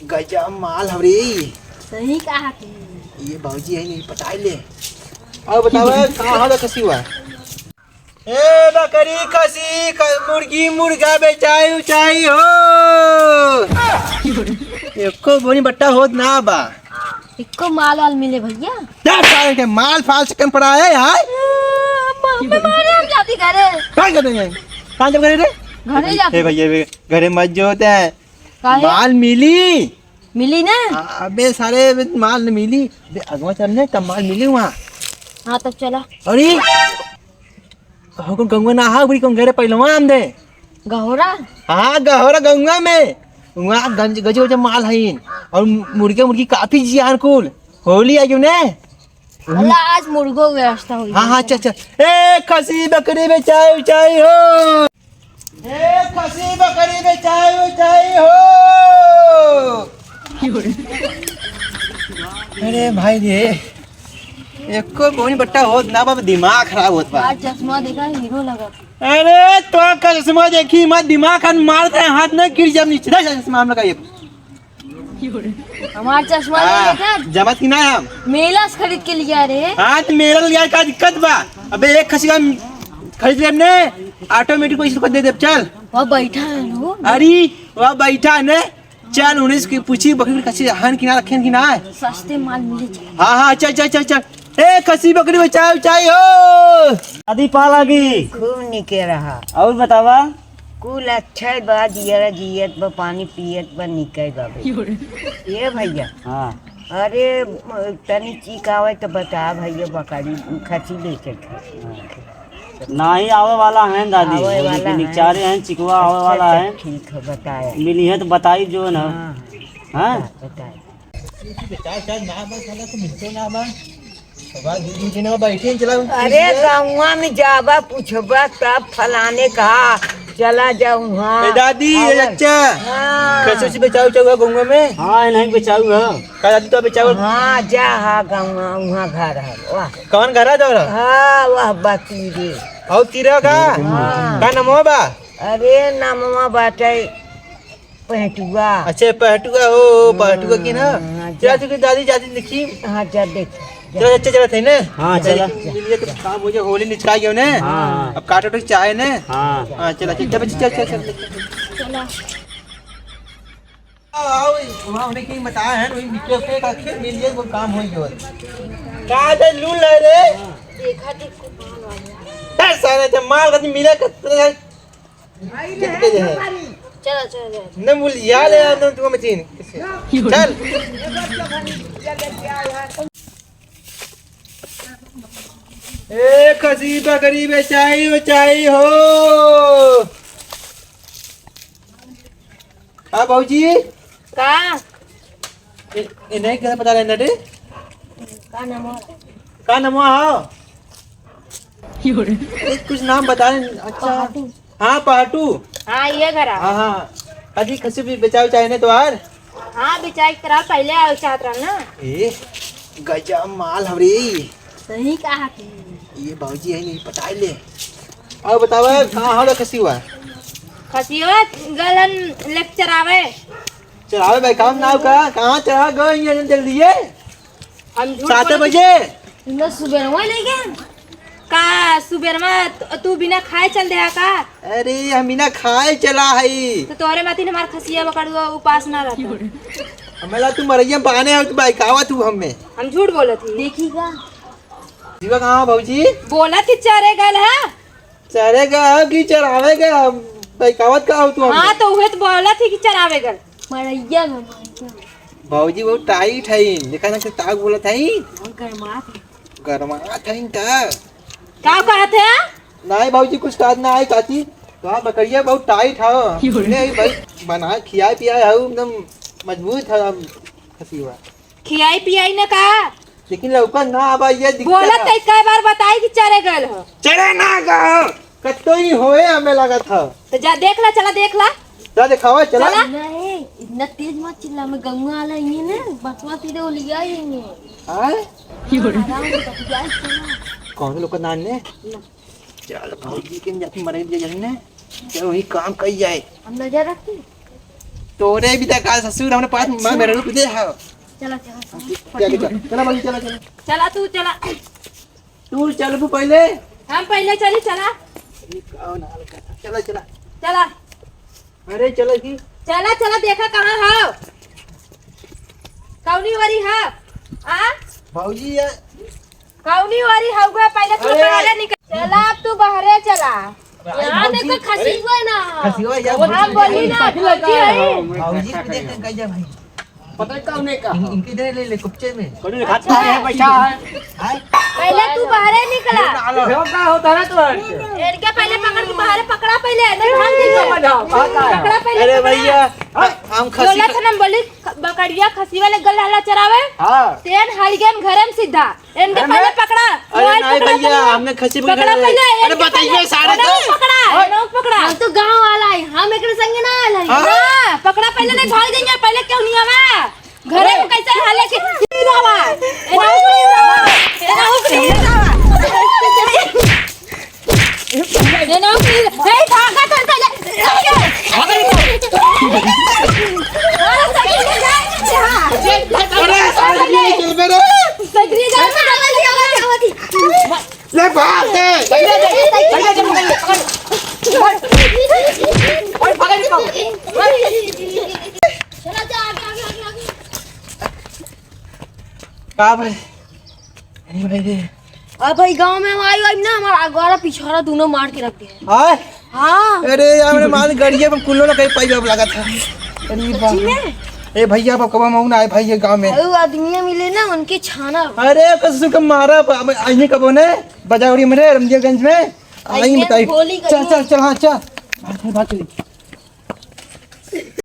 गजब माल हवरी। सही कहा तू। ये बाबूजी है नहीं पटाई ले। और बताओ कहाँ हो खसी हुआ? ए बकरी खसी मुर्गी मुर्गा बेचाई उचाई हो। एको बोनी बट्टा होत ना बा। इको माल वाल मिले भैया। क्या सारे के माल फाल से कम पड़ा है यार। मारे हम जाती घरे। क्या कर रहे हैं? कहाँ जब करे रे? घरे जाती। भैया घरे मत जो होते हैं। काहे? माल मिली। मिली ना? अबे सारे माल न मिली। अगवा चलने तब माल मिली वहाँ। हाँ तब चला। अरे गंगा ना हा बड़ी कौन घरे पहलवा हम दे। गहोरा? हाँ गहोरा गंगा में वहाँ गजब माल है और मुर्गे मुर्गी काफी जियान कुल होली आई ने। अल्लाह आज मुर्गो व्यवस्था हुई। हाँ हाँ अच्छा ए खसी बकरी बेचाई उचाई हो। ए खसी बकरी बेचाई उचाई हो। अरे भाई रे एको कोई बट्टा होत ना बाबा दिमाग खराब होत बा। आज चश्मा देखा हीरो लगा। अरे तो का चश्मा देखी मत दिमाग खान मारते हैं हाथ न गिर जब नीचे चश्मा हम लगाइए। हमारा चश्मा देखा जमत की ना हम मेला से खरीद के लिया रे। हाँ तो मेरा लिया का दिक्कत बा। अबे एक खसी का खरीद ले ने ऑटोमेटिक पैसे को दे दे चल। वह बैठा है ना। अरे वह बैठा है ने चल उन्हें से पूछी बकरी खसी हन की ना रखें की ना। सस्ते माल मिले चाहिए। हाँ हाँ चल चल चल चल ए खसी बकरी बचाओ चाहिए हो। आदि पाला की खूब निके रहा। और बतावा कुल अच्छा बा जियरा जियत बा पानी पियत बा निके बा। ये भैया हाँ अरे तनी चीक आवे तो बता भैया बकरी खसी बेचे नहीं आवे वाला है दादी आवे वाला लेकिन है। निचारे हैं चिकवा आवे वाला है। ठीक है बताया। मिली है तो बताई जो ना। हाँ हाँ बताया। बैठे चला। अरे गाँव में जाबा पूछबा तब फलाने कहा चला जाऊँ वहाँ। दादी अच्छा कैसे से बचाओ चाहो गंगा में? हाँ नहीं बचाऊ है। का दादी तो बचाओ। हाँ जा हाँ गाँव वहाँ घर है वाह। कौन घर है तोरा? हाँ वाह बाती रे। और तीरा का हाँ। का नाम बा? अरे नामवा बाटे पहटुआ। अच्छा पहटुआ हो पहटुआ की ना। हाँ, चला चुकी दादी जाती लिखी। हाँ जा देख। चलो अच्छा चला थे ने। हाँ, चला। मिलिए तो काम मुझे होली निचका गयो ने। हाँ। अब काटो तो चाहे ने। हाँ हाँ चला चल चल चल चल चला। आओ वहाँ उन्हें की बताया है वही निकल के का खेत मिलिए वो काम हो गयो। का दे लूल ले रे। देखा देखो माल वाला। ए सारे ते माल कदी मिले कितने कितने है। चला चला। न मूल या ले आ तुम मशीन चल। ए खसी बकरी बेचाई बचाई हो। हाँ बाबूजी का इन्हें क्या पता लेना रे? का नाम है? का नाम हो? कुछ नाम बता। अच्छा पहाटू। हाँ पाटू। हाँ ये घर आ। हाँ हाँ अजी खसी भी बेचाओ चाहिए तो यार। हाँ बिचाई करा पहले आओ चाहत रहा ना। ए गजब माल हवरी। सही कहा तू। ये बाबूजी है नहीं पटाई ले। और बताओ कहाँ हो खसी हुआ? खसियो गलन लेक्चर आवे। चढ़ावे भाई काम नाव का कहाँ चढ़ा गए जल्दी है हम झूठ 7 बोले- बजे। तुमने सुबह में ले गए का सुबह में तू बिना खाए चल दे का। अरे हम बिना खाए चला है। तो तोरे माती ने मार खसिया पकड़ुआ उपास ना रहता। हमें तू मरैया बहाने हो तू भाई कावा तू हमें। हम झूठ बोले थी। देखिएगा जीवा कहाँ बाबूजी? बोला थी चरे गल है। चढ़ेगा कि चढ़ावेगा भाई कावत का हो तू हमें। हाँ तो वह तो बोला थी कि चरावे गल मरैया में बाबूजी वो टाइट है देखा ना ताक बोला था ही गरमा गरमा था ता क्या कहा थे? नहीं बाबूजी कुछ काज ना आई काती तो बकरिया बहुत टाइट है ने भाई बना खिया पिया है एकदम मजबूत है खसी हुआ। खियाई पियाई ने कहा लेकिन लौका ना आबा ये दिक्कत बोला है। तो कई बार बताई कि चरे गल हो। चले ना गो कतो ही होए हमें लगा था। तो जा देख ला चला देख ला। जा दिखावा चला। चला नहीं इतना तेज मत चिल्ला मैं गंगा वाला ही है ना बसवा सीधे वो लिया ही है। हां आराम से कट जाए चला। कौन लोग नान ने चल भौजी के जाके मरे दे जने चल वही काम कर जाए। हम नजर रखती तोरे भी तक ससुर हमने पास मां मेरे रुक दे हां चला चला चला बाजी चला चला चला तू चला तू चल बु पहले हम पहले चली चला चला चला चला अरे चलो की चला चला देखा कहाँ हो कौनी वारी है आ भौजी यार कौनी वारी होगा पहले तू अरे! बाहर निकल चला अब तू बाहर चला यहाँ देखो खसी हुआ ना खसिवा यार हम बोली ना भौजी है भौजी को देख कर गया भाई पता कौन है का इनके इधर ले ले कुप्चे में कोई खाता है पैसा है हाय पहले तू बाहर निकला का होता है तो इनके पहले पकड़ के बाहर पकड़ा पहले नहीं भाग दीजिए पकड़ा पहले अरे भैया हम खसी बोला था ना बोली बकरिया खसी वाले गल हला चरावे हां तेन हल गए घरम सीधा इनके पहले पकड़ा अरे नहीं भैया हमने खसी पकड़ा पहले अरे बताइए सारे तो पकड़ा नोक पकड़ा हम तो गांव वाला है हम एकरे संगे ना आला हां पकड़ा पहले नहीं भाग देंगे पहले क्यों नहीं आवा घरे में कैसे हाले के जावा एना ऊपरी जावा एना ऊपरी हे भागा तो पहले अरे सारे चल मेरे सगरी जा ले भाग दे का भाई अरे भाई रे अब भाई गांव में आई आई ना हमारा आगवारा पिछवाड़ा दोनों मार के रख दिए हाय हाँ अरे यार मेरे माल गड़िया में कुल्लो ना कहीं पाई बाप लगा था अरे बाप ए भैया बाप कब हम आए भाई ये गांव में वो आदमी मिले ना उनके छाना अरे कसु का मारा आईने कब ने बाजावड़ी में रे रमदियागंज में आई बताई गोली चल चल चल हां चल बात